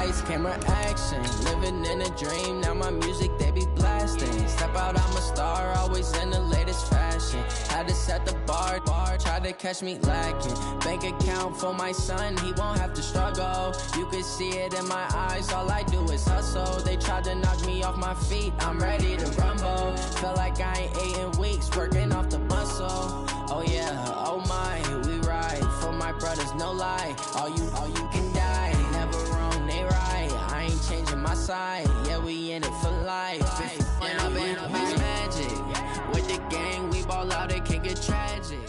lights, camera action. Living in a dream, now my music they be blasting. Step out, I'm a star, always in the latest fashion. Had to set the bar, try to catch me lacking. Bank account for my son, he won't have to struggle. You can see it in my eyes, all I do is hustle. They tried to knock me off my feet, I'm ready to rumble. Feel like I ain't ate in weeks, working off the muscle. Oh yeah, oh my, we ride for my brothers, no lie. All you can die, never wrong, they right. I ain't changing my side, yeah, we in it for life. And I've been magic, with the gang, we ball out, it can get tragic.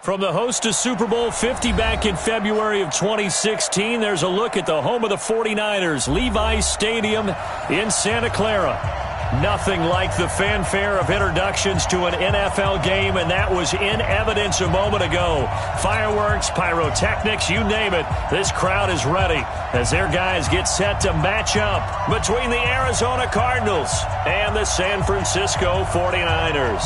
From the host of Super Bowl 50 back in February of 2016, there's a look at the home of the 49ers, Levi's Stadium in Santa Clara. Nothing like the fanfare of introductions to an NFL game, and that was in evidence a moment ago. Fireworks, pyrotechnics, you name it. This crowd is ready as their guys get set to match up between the Arizona Cardinals and the San Francisco 49ers.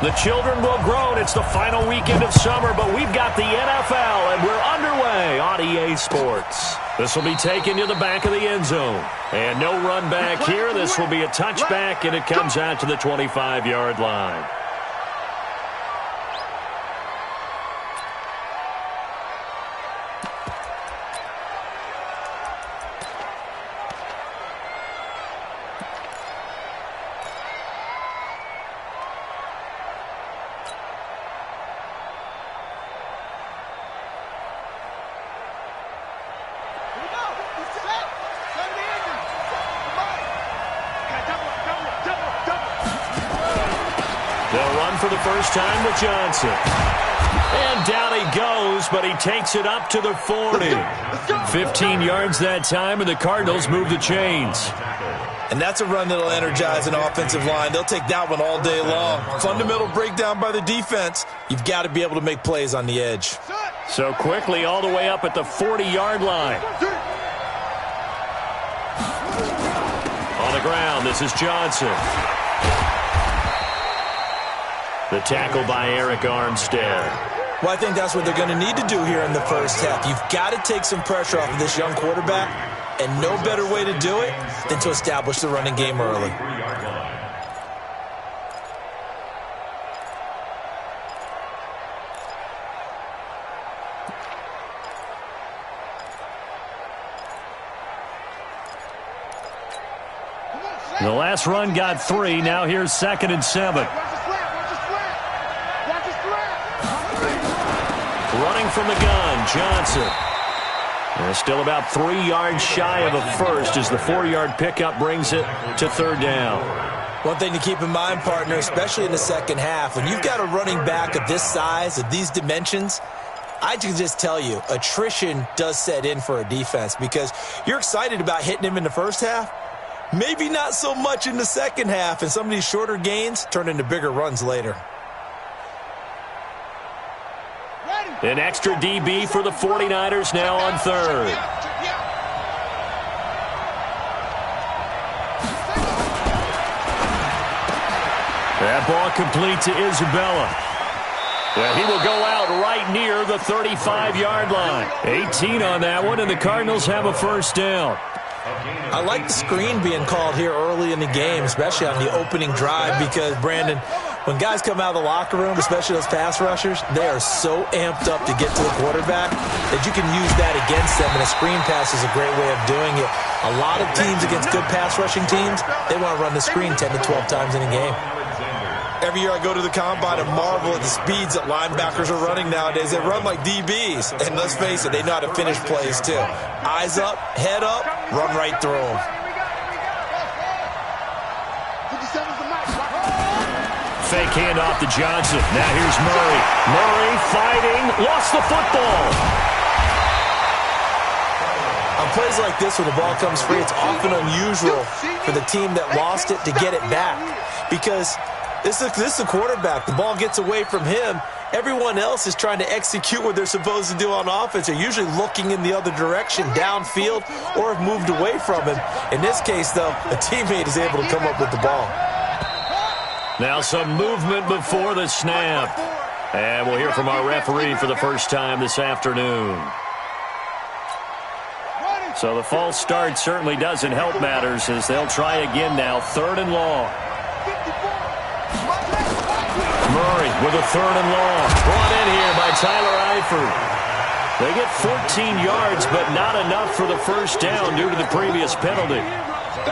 The children will grow, and it's the final weekend of summer, but we've got the NFL, and we're underway on EA Sports. This will be taken to the back of the end zone. And no run back here. This will be a touchback, and it comes out to the 25-yard line. For the first time with Johnson. And down he goes, but he takes it up to the 40. 15 yards that time, and the Cardinals move the chains. And that's a run that'll energize an offensive line. They'll take that one all day long. Fundamental breakdown by the defense. You've got to be able to make plays on the edge. So quickly all the way up at the 40-yard line. On the ground, this is Johnson. The tackle by Eric Armstead. Well, I think that's what they're going to need to do here in the first half. You've got to take some pressure off of this young quarterback, and no better way to do it than to establish the running game early. The last run got 3. Now here's 2nd and 7. Running from the gun, Johnson. And still about 3 yards shy of a first as the 4-yard pickup brings it to 3rd down. One thing to keep in mind, partner, especially in the second half, when you've got a running back of this size, of these dimensions, I can just tell you, attrition does set in for a defense because you're excited about hitting him in the first half. Maybe not so much in the second half, and some of these shorter gains turn into bigger runs later. An extra DB for the 49ers now on 3rd. That ball complete to Isabella. Well, he will go out right near the 35-yard line. 18 on that one, and the Cardinals have a first down. I like the screen being called here early in the game, especially on the opening drive, because, Brandon, when guys come out of the locker room, especially those pass rushers, they are so amped up to get to the quarterback that you can use that against them, and a screen pass is a great way of doing it. A lot of teams against good pass rushing teams, they want to run the screen 10 to 12 times in a game. Every year I go to the combine and marvel at the speeds that linebackers are running nowadays. They run like DBs. And let's face it, they know how to finish plays too. Eyes up, head up, run right through them. Fake handoff to Johnson. Now here's Murray. Murray fighting, lost the football. On plays like this, when the ball comes free, it's often unusual for the team that lost it to get it back. Because this is the quarterback. The ball gets away from him, Everyone else is trying to execute what they're supposed to do on offense. They're usually looking in the other direction, downfield, or have moved away from him. In this case, though, a teammate is able to come up with the ball. Now some movement before the snap. And we'll hear from our referee for the first time this afternoon. So the false start certainly doesn't help matters as they'll try again now. 3rd and long. Murray with a 3rd and long. Brought in here by Tyler Eifert. They get 14 yards, but not enough for the first down due to the previous penalty.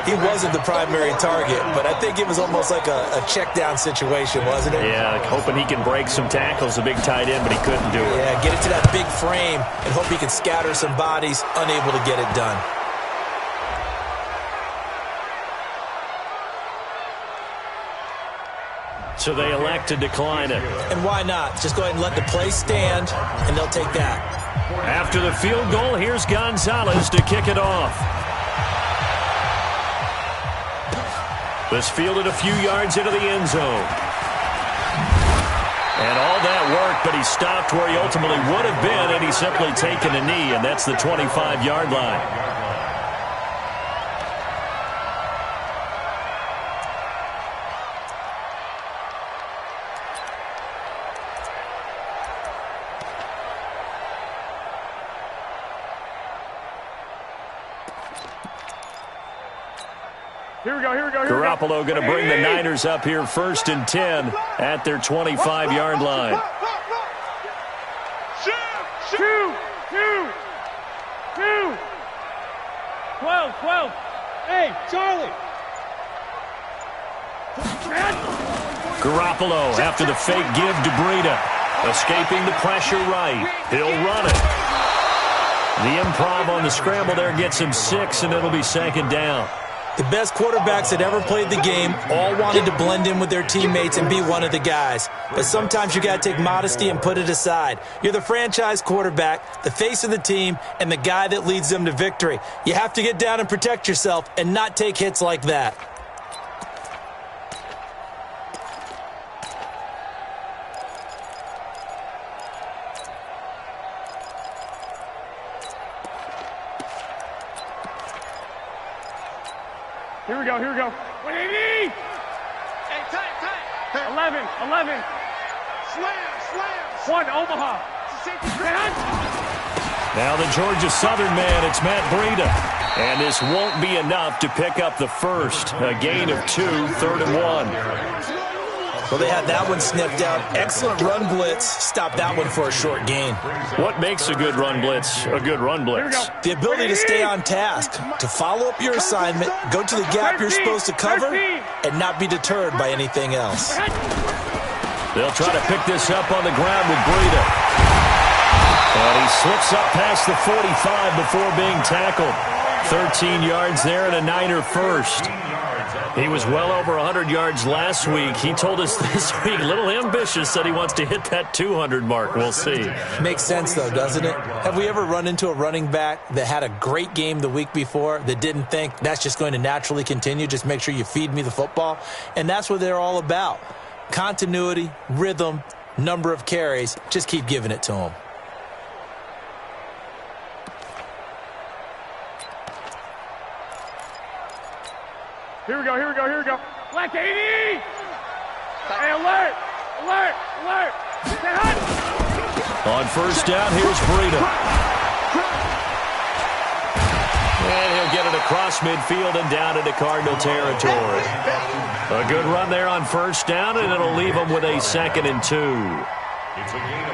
He wasn't the primary target, but I think it was almost like a check down situation, wasn't it? Yeah, hoping he can break some tackles, a big tight end, but he couldn't do it. Yeah, get it to that big frame and hope he can scatter some bodies, unable to get it done. So they elect to decline it. And why not? Just go ahead and let the play stand, and they'll take that. After the field goal, here's Gonzalez to kick it off. Was fielded a few yards into the end zone. And all that work, but he stopped where he ultimately would have been, and he's simply taken a knee, and that's the 25-yard line. Garoppolo going to bring the Niners up here 1st and 10 at their 25-yard line. Two. 12. Hey, Charlie. Garoppolo after the fake give to Breida. Escaping the pressure right. He'll run it. The improv on the scramble there gets him 6, and it'll be 2nd down. The best quarterbacks that ever played the game all wanted to blend in with their teammates and be one of the guys. But sometimes you got to take modesty and put it aside. You're the franchise quarterback, the face of the team, and the guy that leads them to victory. You have to get down and protect yourself and not take hits like that. Here we go. 180! Hey, tight. 11. Slam. 1, Omaha. Now the Georgia Southern man, it's Matt Breida. And this won't be enough to pick up the first. A gain of 2, 3rd and 1. Well, they had that one sniffed out. Excellent run blitz. Stop that one for a short gain. What makes a good run blitz a good run blitz? The ability to stay on task, to follow up your assignment, go to the gap you're supposed to cover, and not be deterred by anything else. They'll try to pick this up on the ground with Breida. And he slips up past the 45 before being tackled. 13 yards there and a Niner first. He was well over 100 yards last week. He told us this week, a little ambitious, said he wants to hit that 200 mark. We'll see. Makes sense, though, doesn't it? Have we ever run into a running back that had a great game the week before that didn't think that's just going to naturally continue? Just make sure you feed me the football. And that's what they're all about. Continuity, rhythm, number of carries. Just keep giving it to them. Here we go. Black 80! Hey, alert! Stay hot! On first down, here's Breida. And he'll get it across midfield and down into Cardinal territory. A good run there on first down, and it'll leave him with a 2nd and 2.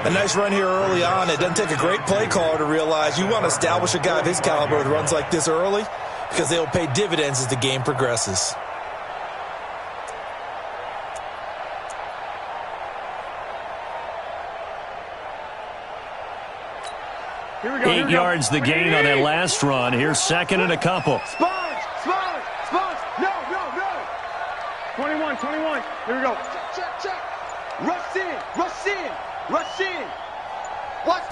A nice run here early on. It doesn't take a great play caller to realize you want to establish a guy of his caliber with runs like this early, because they'll pay dividends as the game progresses. Here we go. 8 yards the gain on that last run. Here's 2nd and a couple. Sponge. No. 21. Here we go. Check. Rush in. Watch.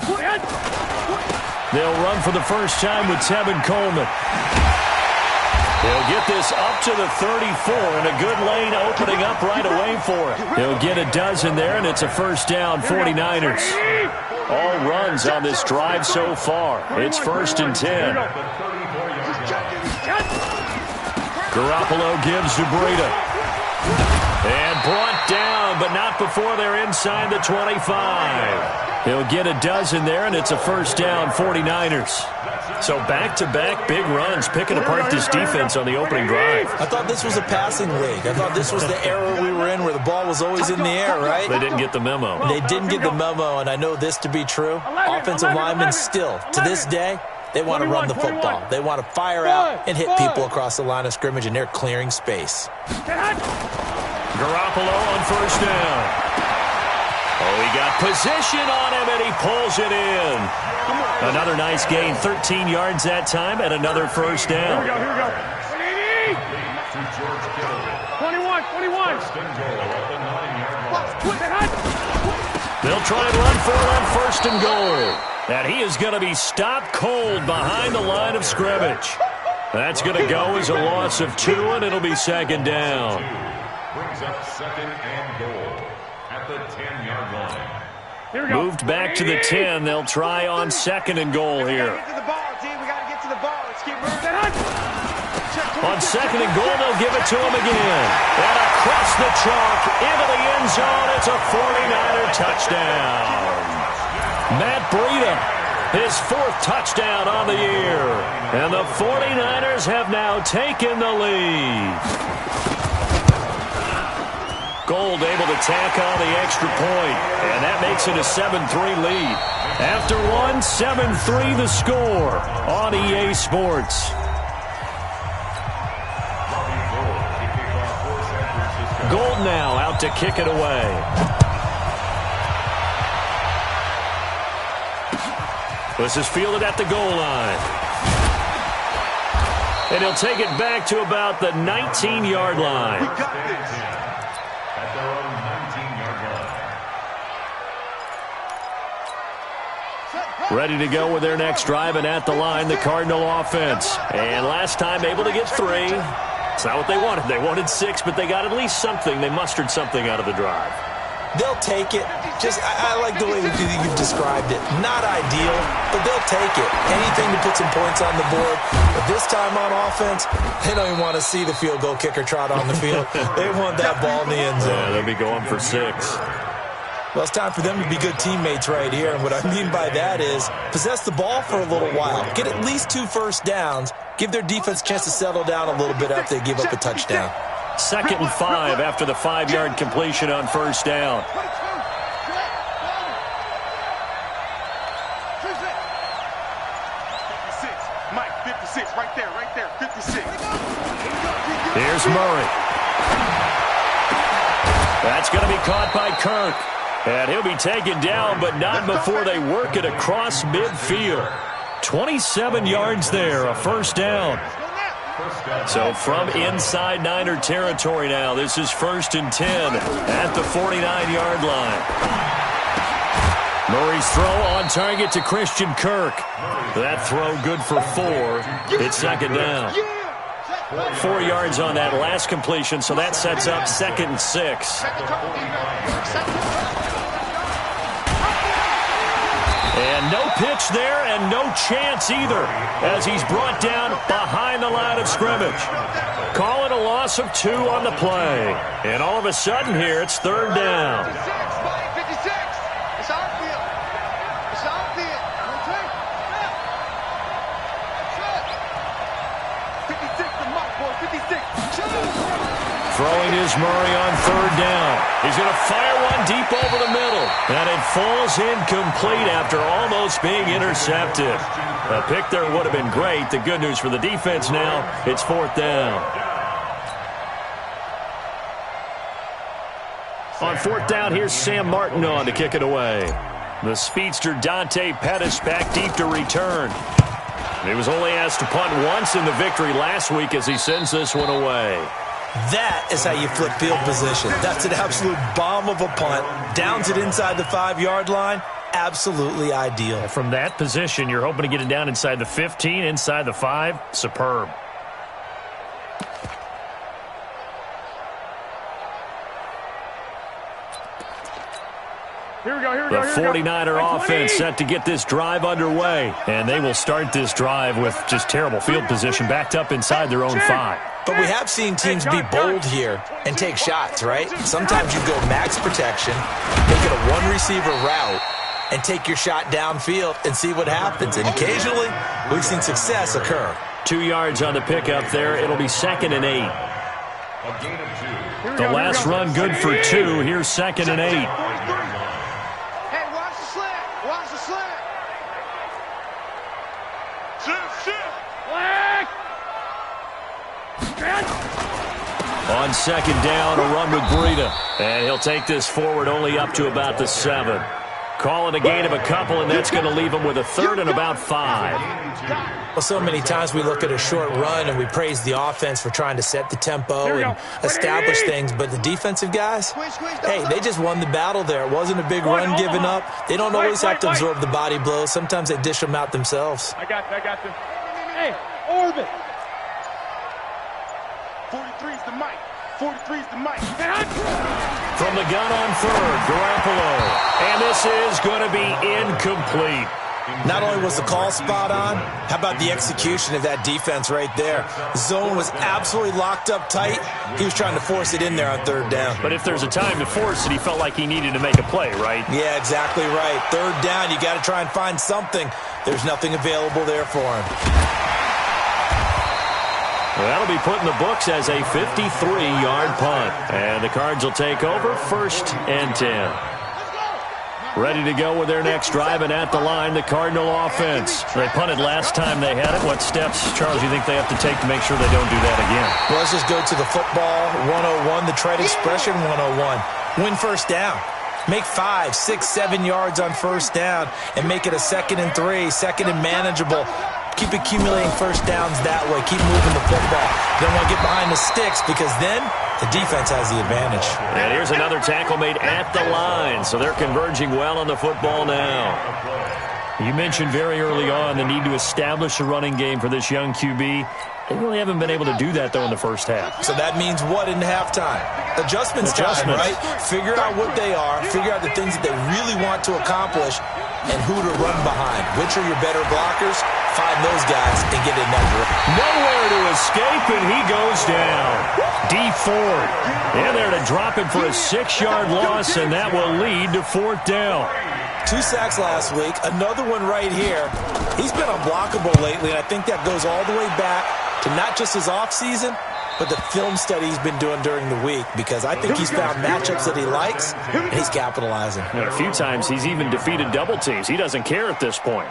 They'll run for the first time with Tevin Coleman. He'll get this up to the 34, and a good lane opening up right away for him. He'll get a dozen there, and it's a first down, 49ers. All runs on this drive so far. It's 1st and 10. Garoppolo gives to Breida. And brought down, but not before they're inside the 25. He'll get a dozen there, and it's a first down, 49ers. So back-to-back big runs, picking apart this defense on the opening drive. I thought this was a passing league. I thought this was the era we were in where the ball was always in the air, right? They didn't get the memo. They didn't get the memo, and I know this to be true. Offensive linemen still, to this day, they want to run the football. They want to fire out and hit people across the line of scrimmage, and they're clearing space. Garoppolo on first down. Oh, he got position on him, and he pulls it in. Another nice gain, 13 yards that time, and another first down. Here we go. 21. They'll try and run for it on 1st and goal. And he is going to be stopped cold behind the line of scrimmage. That's going to go as a loss of 2, and it'll be 2nd down. Brings up 2nd and goal at the 10-yard line. Here we go. Moved back to the 10. They'll try on 2nd and goal here. Get to the ball, team. We got to get to the ball. Let's keep moving. On 2nd and goal, they'll give it to him again. And across the chalk, into the end zone, it's a 49er touchdown. Matt Breida, his 4th touchdown on the year. And the 49ers have now taken the lead. Gold able to tack on the extra point, and that makes it a 7-3 lead. After one, 7-3 the score on EA Sports. Gold now out to kick it away. This is fielded at the goal line. And he'll take it back to about the 19-yard line. We got this. At their own 19-yard line. Ready to go with their next drive, and at the line, the Cardinal offense. And last time able to get 3. It's not what they wanted. They wanted 6, but they got at least something. They mustered something out of the drive. They'll take it. I like the way you've described it. Not ideal, but they'll take it. Anything to put some points on the board. But this time on offense, they don't even want to see the field goal kicker trot on the field. They want that ball in the end zone. Yeah, they'll be going for 6. Well, it's time for them to be good teammates right here. And what I mean by that is possess the ball for a little while. Get at least 2 first downs. Give their defense a chance to settle down a little bit after they give up a touchdown. 2nd and 5 after the 5-yard completion on first down. 56. Mike, 56. Right there. 56. Here's Murray. That's going to be caught by Kirk. And he'll be taken down, but not before they work it across midfield. 27 yards there, a first down. So from inside Niner territory now, this is 1st and 10 at the 49-yard line. Murray's throw on target to Christian Kirk. That throw good for 4. It's 2nd down. 4 yards on that last completion, so that sets up 2nd and 6. And no pitch there and no chance either as he's brought down behind the line of scrimmage. Call it a loss of 2 on the play. And all of a sudden here, it's 3rd down. 56. It's our field. It's our field. 56 to Mike, boy. 56. Throwing is Murray on 3rd down. He's going to fire one deep over the middle. And it falls incomplete after almost being intercepted. A pick there would have been great. The good news for the defense now, it's 4th down. On 4th down, here's Sam Martin on to kick it away. The speedster Dante Pettis back deep to return. He was only asked to punt once in the victory last week as he sends this one away. That is how you flip field position. That's an absolute bomb of a punt. Downs it inside the 5-yard line. Absolutely ideal. From that position, you're hoping to get it down inside the 15, inside the 5. Superb. The 49er offense set to get this drive underway. And they will start this drive with just terrible field position, backed up inside their own 5. But we have seen teams be bold here and take shots, right? Sometimes you go max protection, make it a one-receiver route, and take your shot downfield and see what happens. And occasionally, we've seen success occur. 2 yards on the pickup there. It'll be 2nd and 8. The last run good for 2. Here's 2nd and 8. Hey, watch the slant. Watch the slant. On 2nd down, a run with Breida. And he'll take this forward only up to about the 7. Call it a gain of a couple, and that's going to leave him with a 3rd and about 5. Well, so many times we look at a short run and we praise the offense for trying to set the tempo and establish things, but the defensive guys, hey, they just won the battle there. It wasn't a big run given up. They don't always have to absorb the body blows. Sometimes they dish them out themselves. I got you. Hey, orbit. 43's the mic. 43's the mic. From the gun on 3rd, Garoppolo. And this is going to be incomplete. Not only was the call spot on, how about the execution of that defense right there? Zone was absolutely locked up tight. He was trying to force it in there on 3rd down. But if there's a time to force it, he felt like he needed to make a play, right? Yeah, exactly right. 3rd down, you got to try and find something. There's nothing available there for him. Well, that'll be put in the books as a 53-yard punt. And the Cards will take over 1st and 10. Ready to go with their next drive, and at the line, the Cardinal offense. They punted last time they had it. What steps, Charles, do you think they have to take to make sure they don't do that again? Well, let's just go to the football 101, the trade expression 101. Win 1st down. Make 5, 6, 7 yards on 1st down and make it a 2nd and 3, 2nd and manageable. Keep accumulating 1st downs that way. Keep moving the football. Don't want to get behind the sticks because then the defense has the advantage. And here's another tackle made at the line, so they're converging well on the football now. You mentioned very early on the need to establish a running game for this young QB. They really haven't been able to do that, though, in the first half. So that means what in halftime? Adjustments time, right? Figure out what they are, figure out the things that they really want to accomplish, and who to run behind. Which are your better blockers? Find those guys and get in that grip. Nowhere to escape, and he goes down. D Ford in there to drop it for a 6-yard loss, and that will lead to 4th down. 2 sacks last week, another one right here. He's been unblockable lately, and I think that goes all the way back to not just his offseason, but the film study he's been doing during the week, because I think he's found matchups that he likes, and he's capitalizing. And a few times he's even defeated double teams. He doesn't care at this point.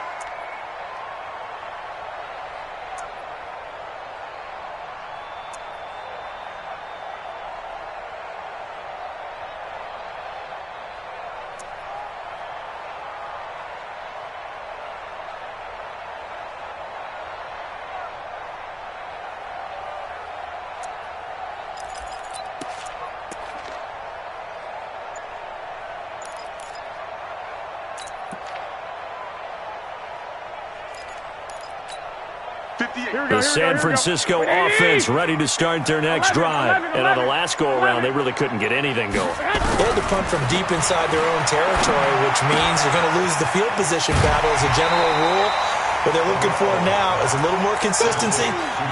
The San Francisco offense ready to start their next drive. And on the last go-around, they really couldn't get anything going. They had to punt from deep inside their own territory, which means they're going to lose the field position battle as a general rule. What they're looking for now is a little more consistency,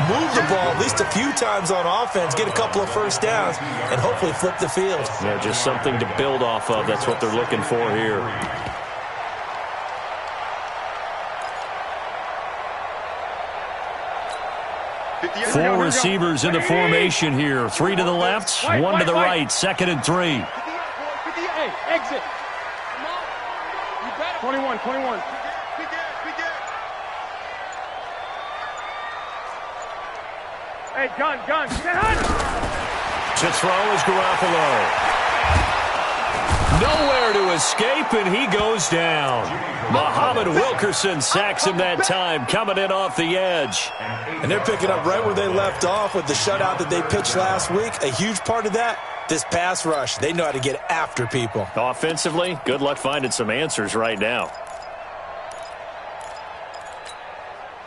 move the ball at least a few times on offense, get a couple of 1st downs, and hopefully flip the field. Yeah, just something to build off of. That's what they're looking for here. Four receivers in the formation here. 3 to the left, 1 to the right. 2nd and 3. Hey, exit. 21. Hey, gun. To throw is Garoppolo. Nowhere to escape, and he goes down. Muhammad Wilkerson sacks him that time, coming in off the edge. And they're picking up right where they left off with the shutout that they pitched last week. A huge part of that, this pass rush. They know how to get after people. Offensively, good luck finding some answers right now.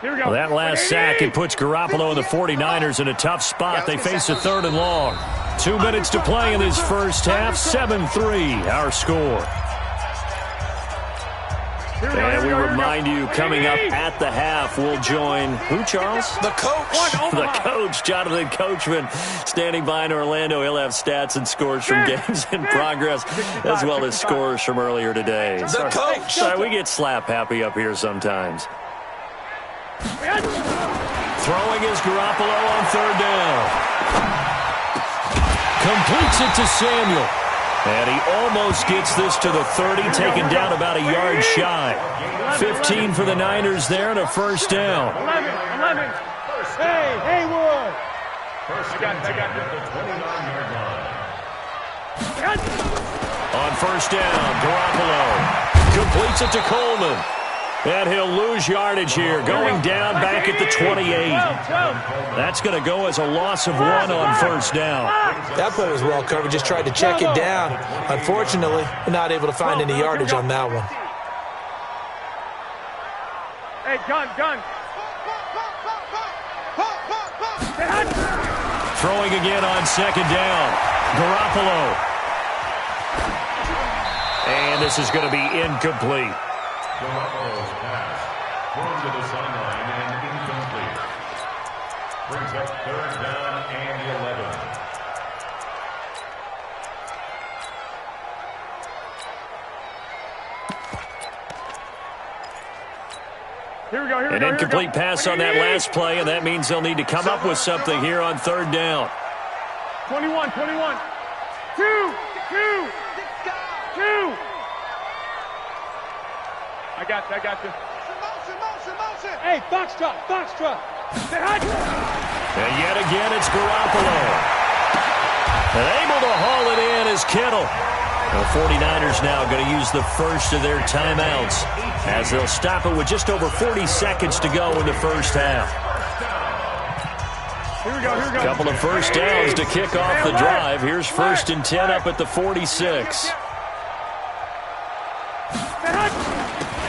Well, that last sack, it puts Garoppolo and the 49ers in a tough spot. They face a 3rd and long. 2 minutes to play in this first half. 7-3, our score. And we remind you, coming up at the half, we'll join who, Charles? The coach. The coach, Jonathan Coachman, standing by in Orlando. He'll have stats and scores from games in progress, as well as scores from earlier today. The coach. Sorry, we get slap happy up here sometimes. Throwing is Garoppolo on 3rd down. Completes it to Samuel. And he almost gets this to the 30, taken down about a yard shy. 15 for the Niners there and a 1st down. 11. Hey, Haywood. First got the 29-yard line. On 1st down, Garoppolo completes it to Coleman. And he'll lose yardage here, going down back at the 28. That's going to go as a loss of 1 on 1st down. That play was well covered, just tried to check it down. Unfortunately, not able to find any yardage on that one. Hey, gun. Throwing again on 2nd down. Garoppolo. And this is going to be incomplete. Garoppolo's pass thrown to the sideline and incomplete. Brings up 3rd down and 11. Here we go. An incomplete pass on that last play, and that means they'll need to come up with something here on 3rd down. 21. 2. I got you. Motion. Hey, Foxtrot. And yet again, it's Garoppolo. And able to haul it in is Kittle. The 49ers now going to use the first of their timeouts as they'll stop it with just over 40 seconds to go in the first half. Here we go. Couple of 1st downs to kick off the drive. Here's 1st and 10 up at the 46.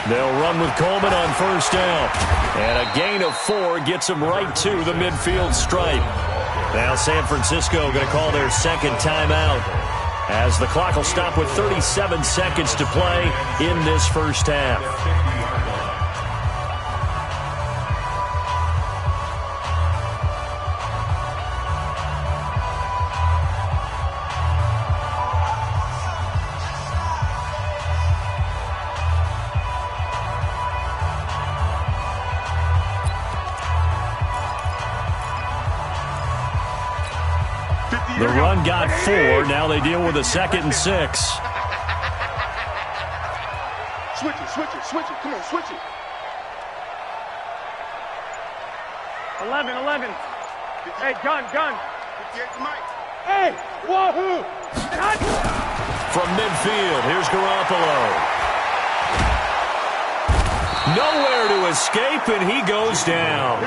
They'll run with Coleman on 1st down. And a gain of 4 gets them right to the midfield stripe. Now San Francisco going to call their 2nd timeout as the clock will stop with 37 seconds to play in this first half. The run got 4. Now they deal with a 2nd and 6. Switch it. Come on, switch it. 11. Hey, gun. Hey, wahoo! From midfield, here's Garoppolo. Nowhere to escape, and he goes down.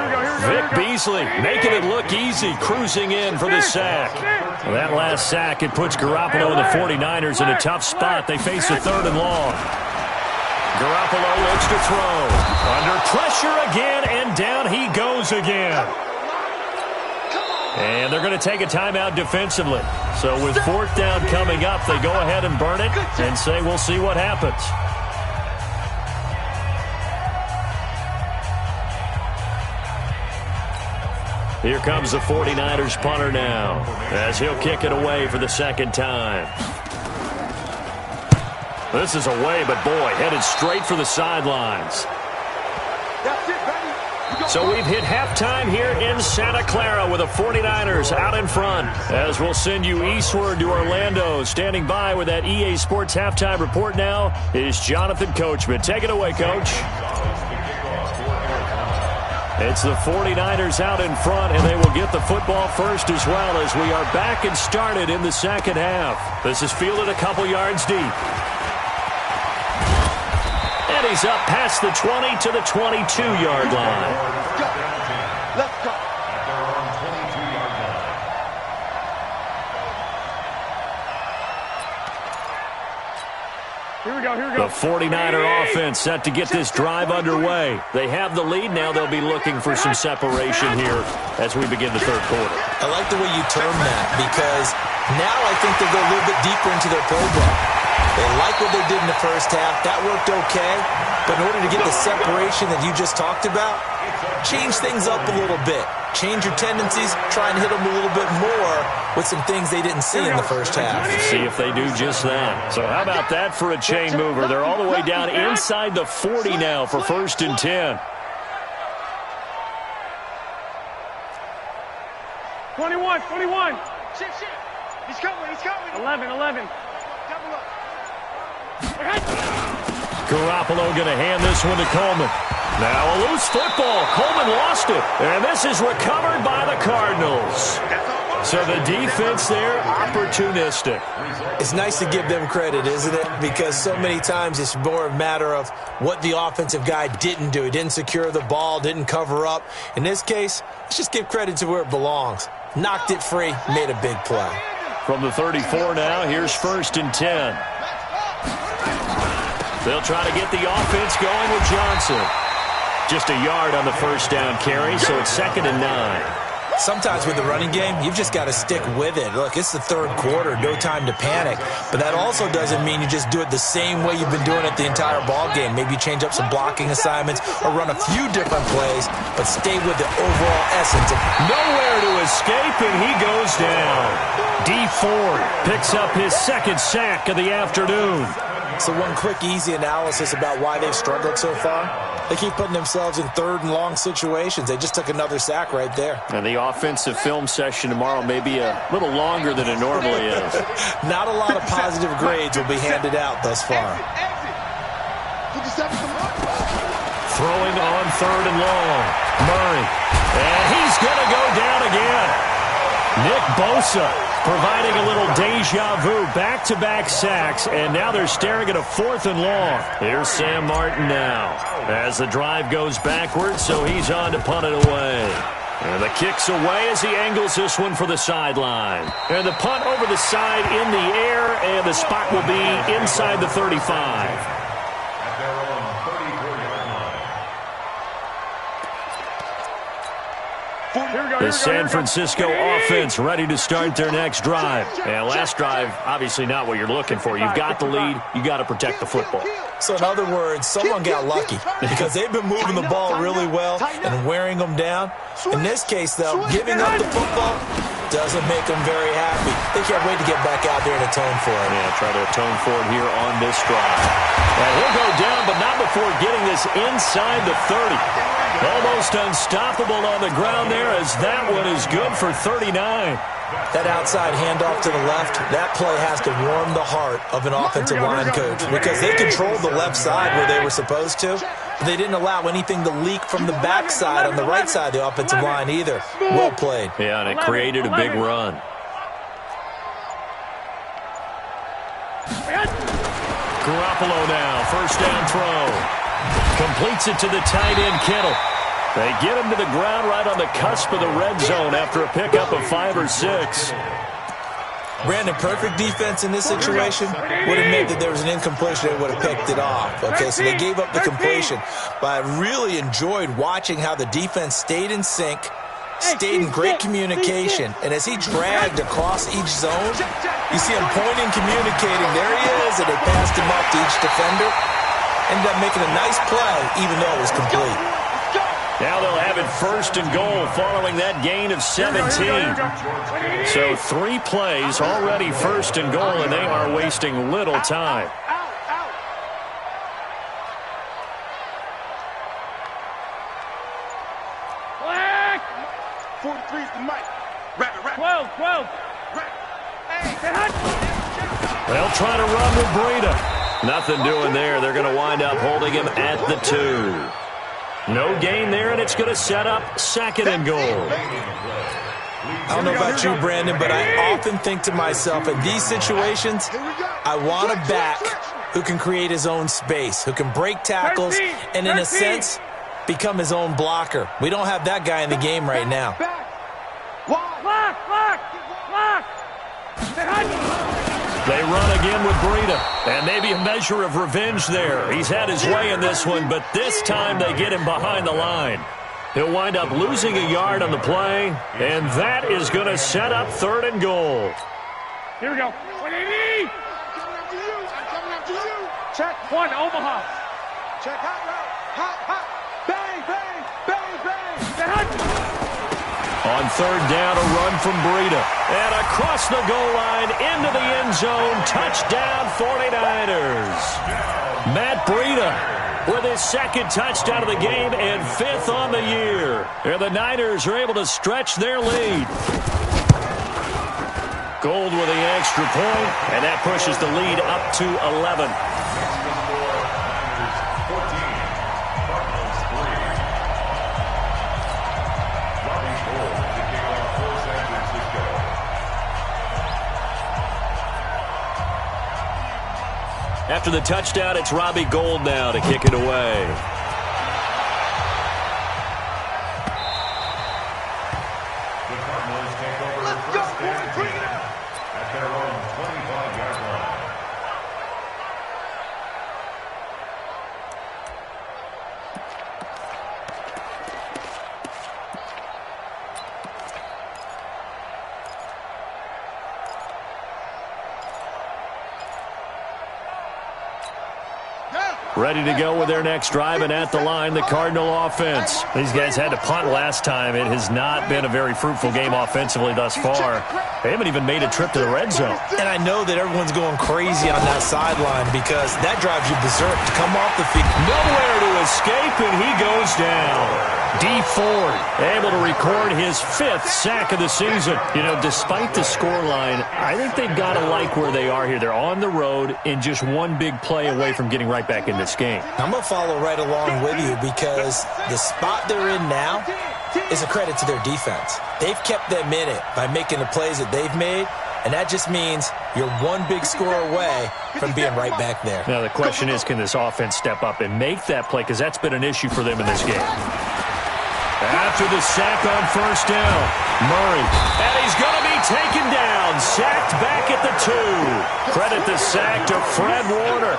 Vic Beasley making it look easy, cruising in for the sack. Well, that last sack, it puts Garoppolo and the 49ers in a tough spot. They face a 3rd and long. Garoppolo looks to throw. Under pressure again, and down he goes again. And they're going to take a timeout defensively. So with 4th down coming up, they go ahead and burn it and say we'll see what happens. Here comes the 49ers punter now as he'll kick it away for the 2nd time. This is away, but boy, headed straight for the sidelines. So we've hit halftime here in Santa Clara with the 49ers out in front. As we'll send you eastward to Orlando. Standing by with that EA Sports halftime report now is Jonathan Coachman. Take it away, Coach. It's the 49ers out in front, and they will get the football first as well as we are back and started in the 2nd half. This is fielded a couple yards deep. And he's up past the 20 to the 22-yard line. Let's go. The 49er offense set to get this drive underway. They have the lead. Now they'll be looking for some separation here as we begin the third quarter. I like the way you term that because now I think they'll go a little bit deeper into their playbook. They like what they did in the first half. That worked okay. But in order to get the separation that you just talked about, change things up a little bit. Change your tendencies, try and hit them a little bit more with some things they didn't see in the first half. See if they do just that. So how about that for a chain mover? They're all the way down inside the 40 now for 1st and 10. 21. Shit. He's coming. 11. Double up. Garoppolo going to hand this one to Coleman. Now a loose football. Coleman lost it. And this is recovered by the Cardinals. So the defense there, opportunistic. It's nice to give them credit, isn't it? Because so many times it's more a matter of what the offensive guy didn't do. He didn't secure the ball, didn't cover up. In this case, let's just give credit to where it belongs. Knocked it free, made a big play. From the 34 now, here's 1st and 10. They'll try to get the offense going with Johnson. Just a yard on the first down carry, so it's 2nd and 9. Sometimes with the running game, you've just got to stick with it. Look, it's the third quarter, no time to panic. But that also doesn't mean you just do it the same way you've been doing it the entire ball game. Maybe you change up some blocking assignments or run a few different plays, but stay with the overall essence. Nowhere to escape, and he goes down. D. Ford picks up his 2nd sack of the afternoon. So one quick, easy analysis about why they've struggled so far. They keep putting themselves in 3rd and long situations. They just took another sack right there. And the offensive film session tomorrow may be a little longer than it normally is. Not a lot of positive grades will be handed out thus far. Throwing on 3rd and long. Murray. And he's going to go down again. Nick Bosa providing a little deja vu, back-to-back sacks, and now they're staring at a 4th and long. Here's Sam Martin now as the drive goes backwards, so he's on to punt it away. And the kick's away as he angles this one for the sideline. And the punt over the side in the air, and the spot will be inside the 35. The San Francisco offense ready to start their next drive. And last drive, obviously not what you're looking for. You've got the lead. You got to protect the football. So in other words, someone got lucky because they've been moving the ball really well and wearing them down. In this case, though, giving up the football doesn't make them very happy. They can't wait to get back out there and atone for it. Yeah, try to atone for it here on this drive. And he'll go down, but not before getting this inside the 30. Almost unstoppable on the ground there as that one is good for 39. That outside handoff to the left, that play has to warm the heart of an offensive line coach because they controlled the left side where they were supposed to, but they didn't allow anything to leak from the backside on the right side of the offensive line either. Well played. Yeah, and it created a big run. Garoppolo now, first down throw. Completes it to the tight end, Kittle. They get him to the ground right on the cusp of the red zone after a pickup of 5 or 6. Brandon, perfect defense in this situation would have meant that there was an incompletion. They would have picked it off. Okay, so they gave up the completion. But I really enjoyed watching how the defense stayed in sync, stayed in great communication. And as he dragged across each zone, you see him pointing, communicating. There he is, and they passed him up to each defender. Ended up making a nice play, even though it was complete. Now they'll have it 1st and goal following that gain of 17. So 3 plays already 1st and goal, and they are wasting little time. Black! 43 is the mic. Rabbit. 12. They'll try to run with Breida. Nothing doing there. They're going to wind up holding him at the 2. No gain there, and it's going to set up 2nd and goal. I don't know about you, Brandon, but I often think to myself, in these situations, I want a back who can create his own space, who can break tackles, and in a sense, become his own blocker. We don't have that guy in the game right now. Block! They run again with Breida. And maybe a measure of revenge there. He's had his way in this one, but this time they get him behind the line. He'll wind up losing a yard on the play, and that is going to set up 3rd and goal. Here we go. 180. I'm coming after you. Check 1, Omaha. Check hot route. Hot. Bang, bang, bang, bang. On 3rd down, a run from Breida. And across the goal line, into the end zone. Touchdown, 49ers. Matt Breida with his 2nd touchdown of the game and 5th on the year. And the Niners are able to stretch their lead. Gold with the extra point, and that pushes the lead up to 11. After the touchdown, it's Robbie Gould now to kick it away. The Cardinals take over first and 10 at their own 25-yard line. Ready to go with their next drive, and at the line, the Cardinal offense. These guys had to punt last time. It has not been a very fruitful game offensively thus far. They haven't even made a trip to the red zone. And I know that everyone's going crazy on that sideline because that drives you berserk to come off the field. Nowhere to escape, and he goes down. D. Ford able to record his 5th sack of the season. You know, despite the scoreline, I think they've got to like where they are here. They're on the road and just one big play away from getting right back in this game. I'm going to follow right along with you because the spot they're in now is a credit to their defense. They've kept them in it by making the plays that they've made, and that just means you're one big score away from being right back there. Now, the question is, can this offense step up and make that play? Because that's been an issue for them in this game. After the sack on 1st down, Murray. And he's going to be taken down. Sacked back at the 2. Credit the sack to Fred Warner.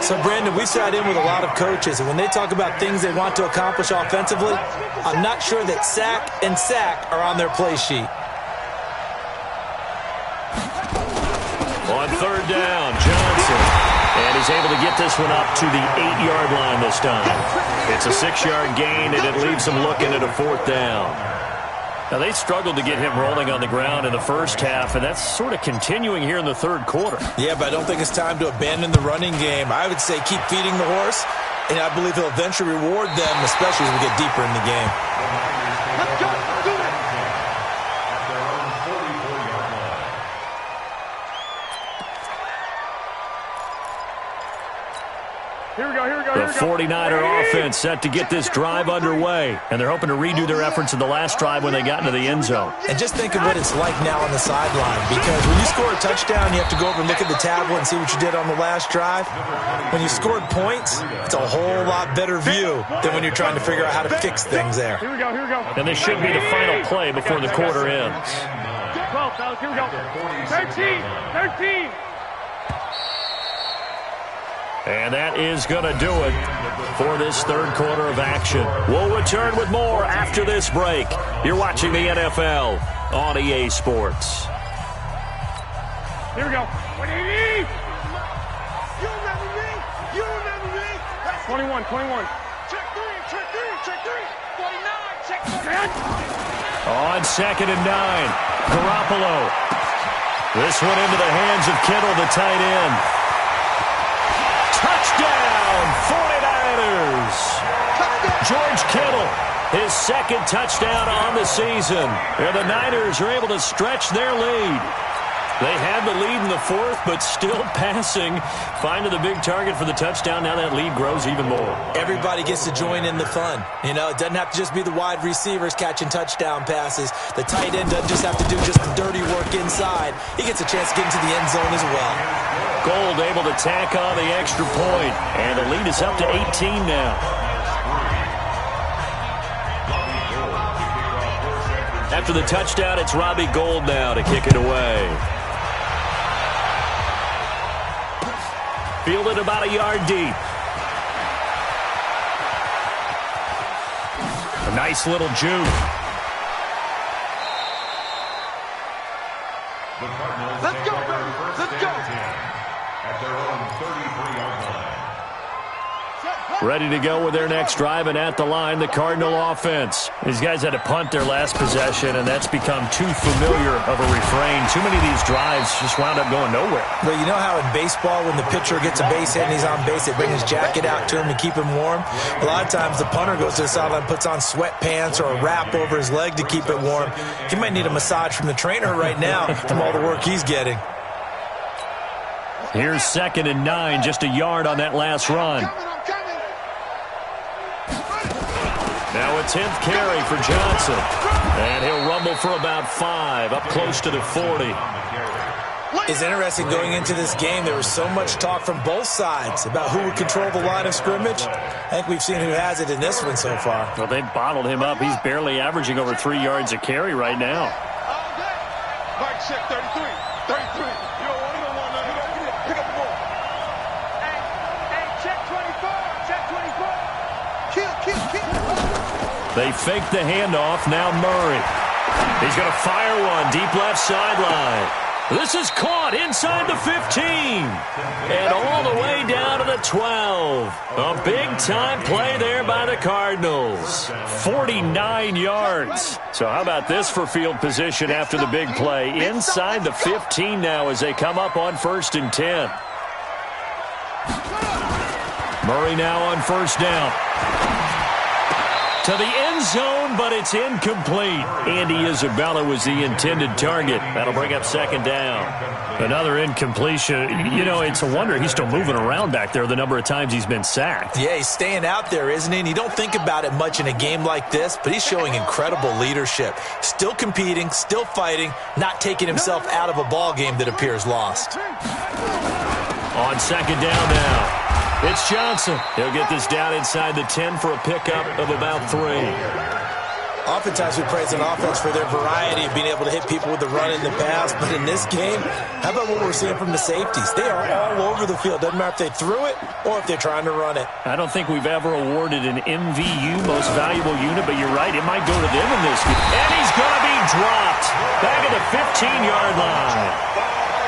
So, Brandon, we sat in with a lot of coaches, and when they talk about things they want to accomplish offensively, I'm not sure that sack and sack are on their play sheet. On 3rd down, Johnson. And he's able to get this one up to the 8-yard line this time. It's a 6-yard gain, and it leaves them looking at a 4th down. Now, they struggled to get him rolling on the ground in the first half, and that's sort of continuing here in the 3rd quarter. Yeah, but I don't think it's time to abandon the running game. I would say keep feeding the horse, and I believe he'll eventually reward them, especially as we get deeper in the game. Let's go. Do it. At their own 44-yard line. Here we go. The 49er offense set to get this drive underway, and they're hoping to redo their efforts in the last drive when they got into the end zone. And just think of what it's like now on the sideline, because when you score a touchdown, you have to go over and look at the tablet and see what you did on the last drive. When you scored points, it's a whole lot better view than when you're trying to figure out how to fix things there. Here we go. And this should be the final play before the quarter ends. 12, fellas. Here we go. 13. And that is going to do it for this 3rd quarter of action. We'll return with more after this break. You're watching the NFL on EA Sports. Here we go. 180. You remember me? 21. Check three. 49, check 49. On 2nd and 9, Garoppolo. This one into the hands of Kittle, the tight end. Touchdown, 49ers! George Kittle, his 2nd touchdown on the season. And the Niners are able to stretch their lead. They had the lead in the 4th, but still passing. Finding the big target for the touchdown. Now that lead grows even more. Everybody gets to join in the fun. You know, it doesn't have to just be the wide receivers catching touchdown passes. The tight end doesn't just have to do just the dirty work inside. He gets a chance to get into the end zone as well. Gould able to tack on the extra point. And the lead is up to 18 now. After the touchdown, it's Robbie Gould now to kick it away. Fielded about a yard deep. A nice little juke. Let's go, baby. Let's go. At their own 33-yard line. Ready to go with their next drive, and at the line, the Cardinal offense. These guys had to punt their last possession, and that's become too familiar of a refrain. Too many of these drives just wound up going nowhere. Well, you know how in baseball, when the pitcher gets a base hit and he's on base, they bring his jacket out to him to keep him warm? A lot of times, the punter goes to the sideline, puts on sweatpants or a wrap over his leg to keep it warm. He might need a massage from the trainer right now from all the work he's getting. Here's 2nd and 9, just a yard on that last run. Now a 10th carry for Johnson. And he'll rumble for about 5, up close to the 40. It's interesting going into this game. There was so much talk from both sides about who would control the line of scrimmage. I think we've seen who has it in this one so far. Well, they've bottled him up. He's barely averaging over 3 yards a carry right now. Mike check 33. 33. You don't want nothing. Pick up the ball. Hey, check 24. Check 24. Kill. They fake the handoff. Now Murray. He's going to fire one deep left sideline. This is caught inside the 15. And all the way down to the 12. A big-time play there by the Cardinals. 49 yards. So how about this for field position after the big play? Inside the 15 now as they come up on 1st and 10. Murray now on 1st down. To the end zone, but it's incomplete. Andy Isabella was the intended target. That'll bring up 2nd down. Another incompletion. You know, it's a wonder he's still moving around back there the number of times he's been sacked. Yeah, he's staying out there, isn't he? And you don't think about it much in a game like this, but he's showing incredible leadership. Still competing, still fighting, not taking himself out of a ball game that appears lost. On 2nd down now. It's Johnson. He'll get this down inside the 10 for a pickup of about 3. Oftentimes we praise an offense for their variety of being able to hit people with the run in the pass, but in this game, how about what we're seeing from the safeties? They are all over the field. Doesn't matter if they threw it or if they're trying to run it. I don't think we've ever awarded an MVU, most valuable unit, but you're right, it might go to them in this game. And he's going to be dropped back at the 15-yard line.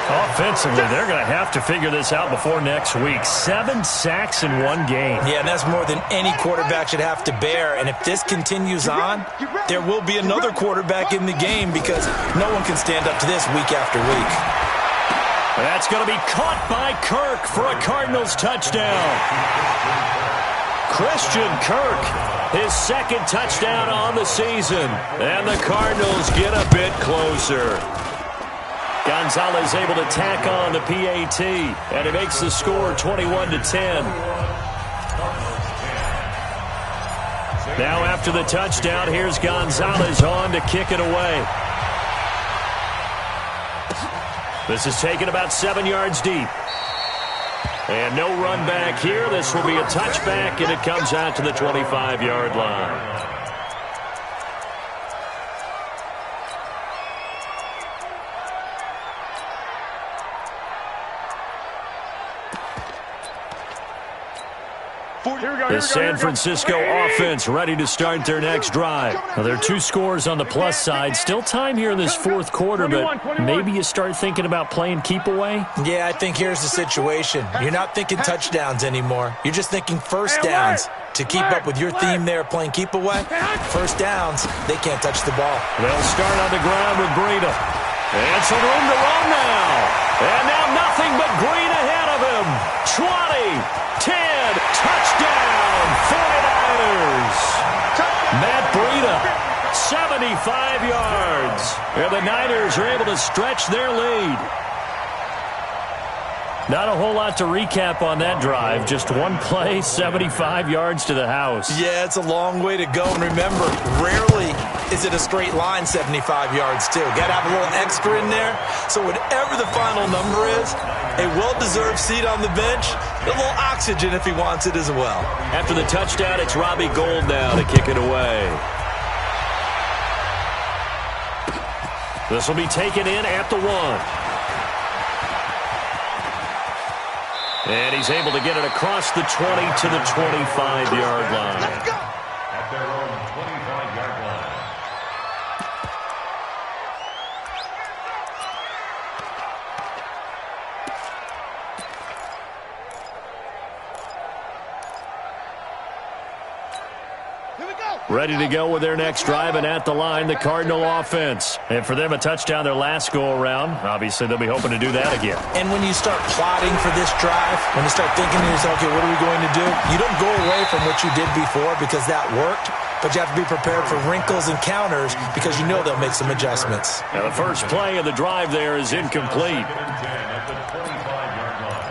Offensively, they're going to have to figure this out before next week. 7 sacks in one game. Yeah, and that's more than any quarterback should have to bear. And if this continues on, there will be another quarterback in the game because no one can stand up to this week after week. That's going to be caught by Kirk for a Cardinals touchdown. Christian Kirk, his 2nd touchdown on the season. And the Cardinals get a bit closer. Gonzalez able to tack on the PAT, and it makes the score 21-10. Now after the touchdown, here's Gonzalez on to kick it away. This is taken about 7 yards deep. And no run back here. This will be a touchback, and it comes out to the 25-yard line. The San Francisco offense ready to start their next drive. Well, there are 2 scores on the plus side. Still time here in this 4th quarter, but maybe you start thinking about playing keep away? Yeah, I think here's the situation. You're not thinking touchdowns anymore. You're just thinking first downs. To keep up with your theme there, playing keep away, first downs, they can't touch the ball. They'll start on the ground with Breida. And some room to run now. And now nothing but green ahead of him. 20, 10, touchdown, 49ers. Matt Breida, 75 yards. And the Niners are able to stretch their lead. Not a whole lot to recap on that drive. Just one play, 75 yards to the house. Yeah, it's a long way to go. And remember, rarely is it a straight line 75 yards, too. Got to have a little extra in there. So whatever the final number is, a well-deserved seat on the bench, a little oxygen if he wants it as well. After the touchdown, it's Robbie Gould now to kick it away. This will be taken in at the 1. And he's able to get it across the 20 to the 25-yard line. Let's go. At their own 25-yard line. Ready to go with their next drive, and at the line, the Cardinal offense. And for them, a touchdown their last go-around. Obviously, they'll be hoping to do that again. And when you start plotting for this drive, when you start thinking to yourself, okay, what are we going to do? You don't go away from what you did before because that worked, but you have to be prepared for wrinkles and counters because you know they'll make some adjustments. Now, the first play of the drive there is incomplete. At the 25-yard line.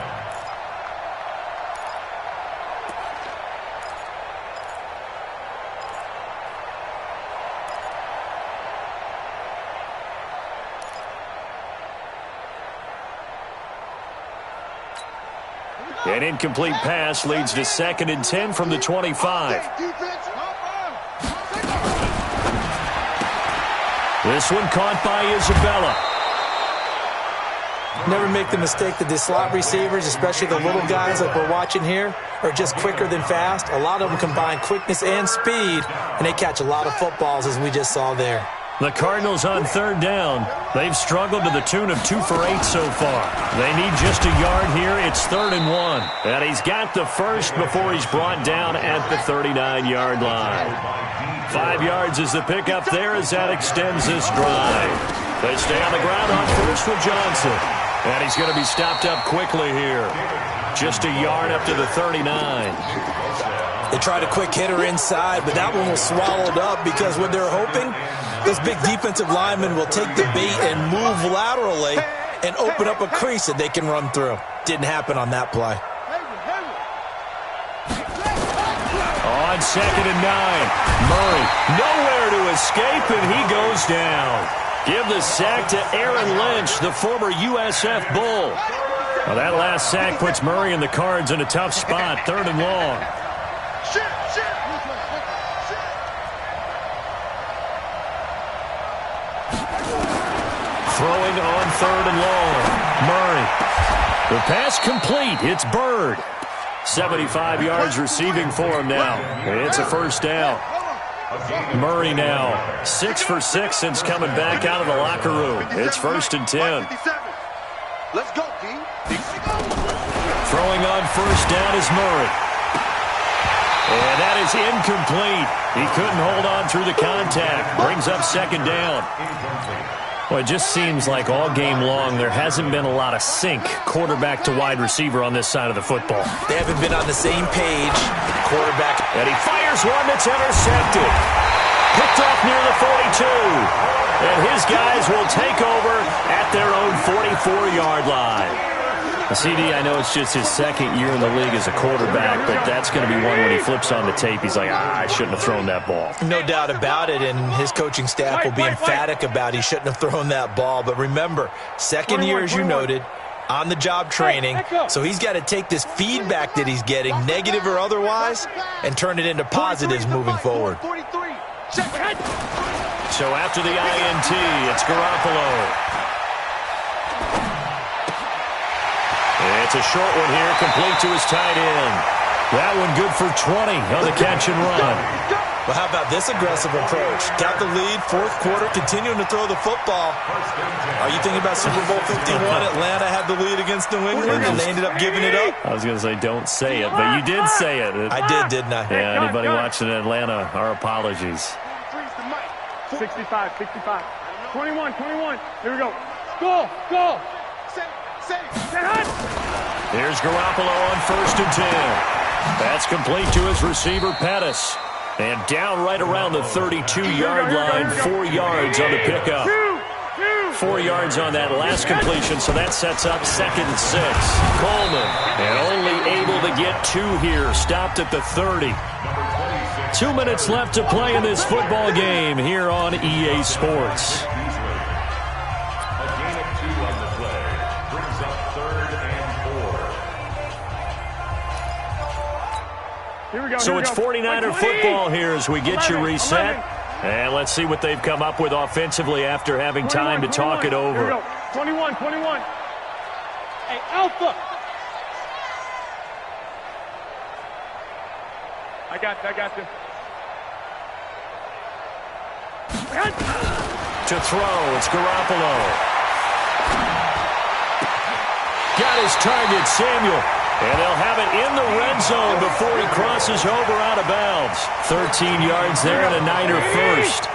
An incomplete pass leads to 2nd and 10 from the 25. This one caught by Isabella. Never make the mistake that the slot receivers, especially the little guys like we're watching here, are just quicker than fast. A lot of them combine quickness and speed, and they catch a lot of footballs, as we just saw there. The Cardinals on 3rd down. They've struggled to the tune of 2 for 8 so far. They need just a yard here. It's 3rd and 1. And he's got the first before he's brought down at the 39-yard line. 5 yards is the pickup there as that extends this drive. They stay on the ground on first with Johnson. And he's going to be stopped up quickly here. Just a yard up to the 39. They tried a quick hitter inside, but that one was swallowed up because what they're hoping, those big defensive linemen will take the bait and move laterally and open up a crease that they can run through. Didn't happen on that play. On 2nd and 9, Murray nowhere to escape, and he goes down. Give the sack to Aaron Lynch, the former USF Bull. Well, that last sack puts Murray and the Cards in a tough spot, 3rd and long. Throwing on 3rd and long. Murray. The pass complete. It's Bird. 75 yards receiving for him now. It's a first down. Murray now 6 for 6 since coming back out of the locker room. It's 1st and 10. Let's go, D. Throwing on 1st down is Murray. And that is incomplete. He couldn't hold on through the contact. Brings up 2nd down. Well, it just seems like all game long there hasn't been a lot of sync quarterback to wide receiver on this side of the football. They haven't been on the same page, quarterback. And he fires one that's intercepted. Picked off near the 42. And his guys will take over at their own 44-yard line. CD, I know it's just his 2nd year in the league as a quarterback, but that's going to be one when he flips on the tape. He's like, I shouldn't have thrown that ball. No doubt about it, and his coaching staff will be emphatic about he shouldn't have thrown that ball. But remember, 2nd year, as you noted, on-the-job training, so he's got to take this feedback that he's getting, negative or otherwise, and turn it into positives moving forward. So after the INT, it's Garoppolo. It's a short one here, complete to his tight end. That one good for 20 on the catch and run. Well, how about this aggressive approach? Got the lead, 4th quarter, continuing to throw the football. Are you thinking about Super Bowl 51? Atlanta had the lead against New England, and they ended up giving it up? I was going to say, don't say it, but you did say it. I did, didn't I? Yeah, anybody watching Atlanta, our apologies. 65, 65. 21, 21. Here we go. Go. Here's Garoppolo on 1st and 10. That's complete to his receiver, Pettis. And down right around the 32-yard line, 4 yards on the pickup. 4 yards on that last completion, so that sets up 2nd and 6. Coleman, and only able to get 2 here, stopped at the 30. 2 minutes left to play in this football game here on EA Sports. So it's 49er football here as we get you reset. And let's see what they've come up with offensively after having time to talk it over. 21. Hey, Alpha. I got you. To throw, it's Garoppolo. Got his target, Samuel. And they'll have it in the red zone before he crosses over out of bounds. 13 yards there and a Niner first.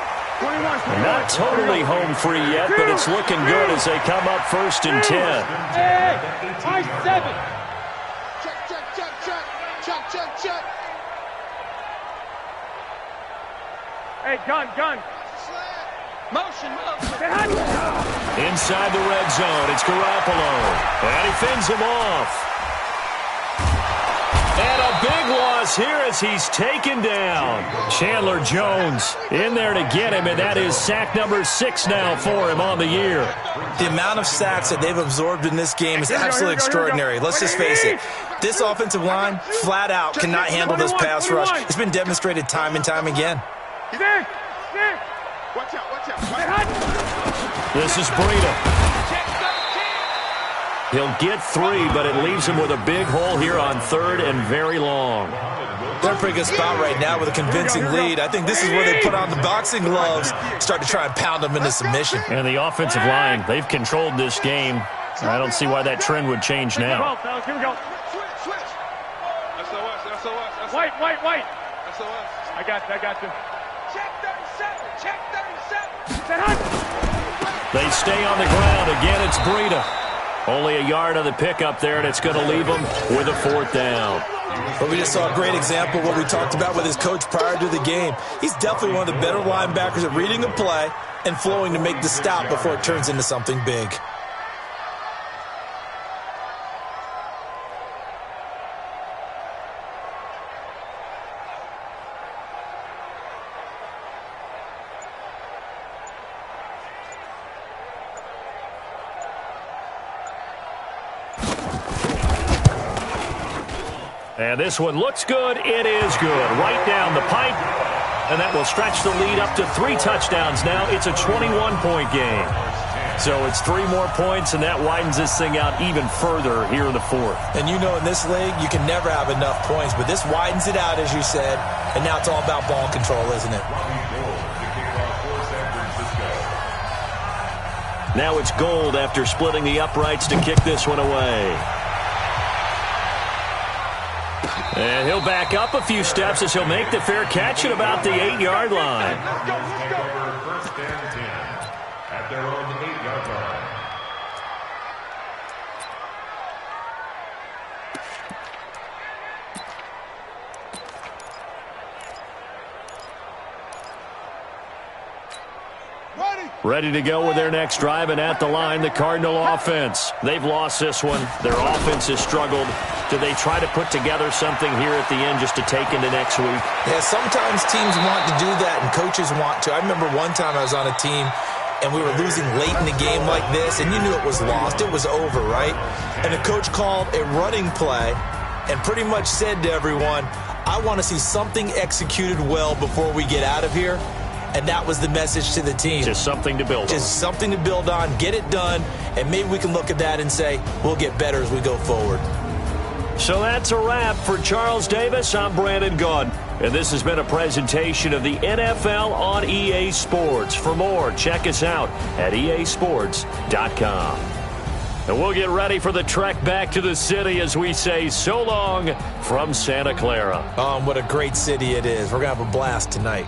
Not totally home free yet, but it's looking good as they come up 1st and 10. High 7. Check. Hey, gun. Motion. Inside the red zone, it's Garoppolo. And he fends him off. And a big loss here as he's taken down. Chandler Jones in there to get him, and that is sack number 6 now for him on the year. The amount of sacks that they've absorbed in this game is absolutely extraordinary. Let's just face it. This offensive line, flat out, cannot handle this pass rush. It's been demonstrated time and time again. Watch out. This is Breida. He'll get 3, but it leaves him with a big hole here on 3rd and very long. They're in a pretty good spot right now with a convincing lead. I think this is where they put on the boxing gloves, start to try and pound them into submission. And the offensive line, they've controlled this game. I don't see why that trend would change now. Here we go. Switch. SOS. White. SOS. I got you. Check 37. They stay on the ground. Again, it's Breida. Only a yard on the pickup there, and it's going to leave them with a 4th down. But we just saw a great example of what we talked about with his coach prior to the game. He's definitely one of the better linebackers at reading a play and flowing to make the stop before it turns into something big. And this one looks good. It is good. Right down the pipe. And that will stretch the lead up to 3 touchdowns now. It's a 21-point game. So it's 3 more points, and that widens this thing out even further here in the 4th. And you know in this league, you can never have enough points, but this widens it out, as you said, and now it's all about ball control, isn't it? Now it's Gold after splitting the uprights to kick this one away. And he'll back up a few steps as he'll make the fair catch at about the 8-yard line. Let's go. First and 10 at their own 8-yard line. Ready to go with their next drive, and at the line, the Cardinal offense. They've lost this one. Their offense has struggled. Do they try to put together something here at the end just to take into next week? Yeah, sometimes teams want to do that, and coaches want to. I remember one time I was on a team, and we were losing late in the game like this, and you knew it was lost. It was over, right? And the coach called a running play and pretty much said to everyone, I want to see something executed well before we get out of here. And that was the message to the team. Just something to build on. Just something to build on, get it done, and maybe we can look at that and say, we'll get better as we go forward. So that's a wrap for Charles Davis. I'm Brandon Gaudin, and this has been a presentation of the NFL on EA Sports. For more, check us out at easports.com. And we'll get ready for the trek back to the city as we say so long from Santa Clara. What a great city it is. We're going to have a blast tonight.